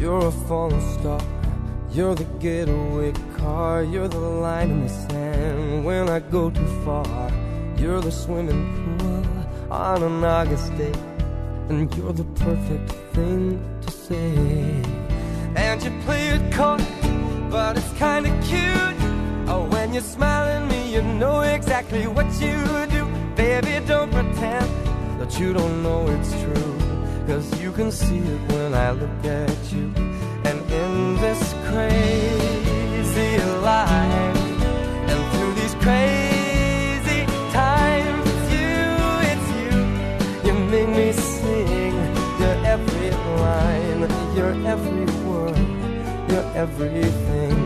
You're a falling star, you're the getaway car, you're the line in the sand when I go too far. You're the swimming pool on an August day, and you're the perfect thing to say. And you play it coy, but it's kinda cute. Oh, when you smile at me, you know exactly what you do. Baby, don't pretend that you don't know it's true, 'cause you can see it when I look at you. And in this crazy life, and through these crazy times, it's you, you make me sing your every line, your every word, your everything.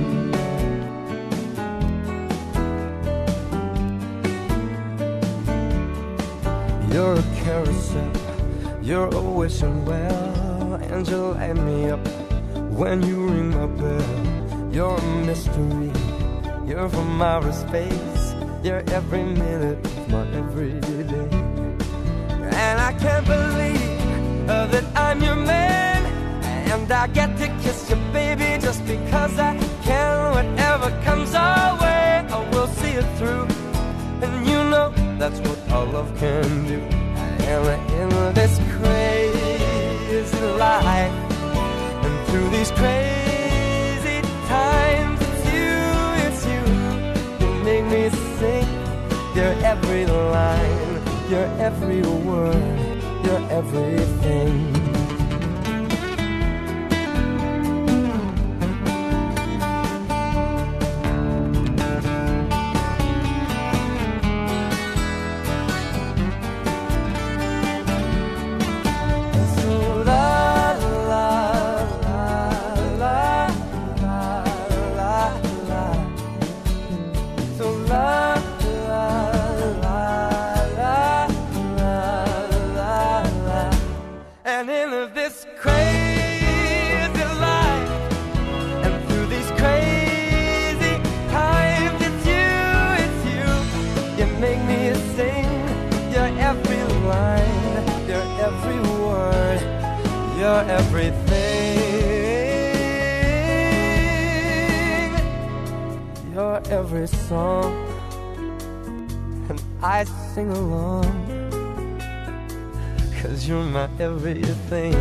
You're a carousel, you're a wishing well, and you light me up when you ring my bell. You're a mystery, you're from outer space, you're every minute of my everyday. And I can't believe that I'm your man, and I get to kiss you, baby, just because I can. Whatever comes our way, I will see it through, and you know that's what our love can do. And in this crazy life, and through these crazy times, it's you, you make me sing your every line, your every word, your everything. And in this crazy life, and through these crazy times, it's you, you make me sing your every line, your every word, your everything, your every song, and I sing along, 'cause you're my everything.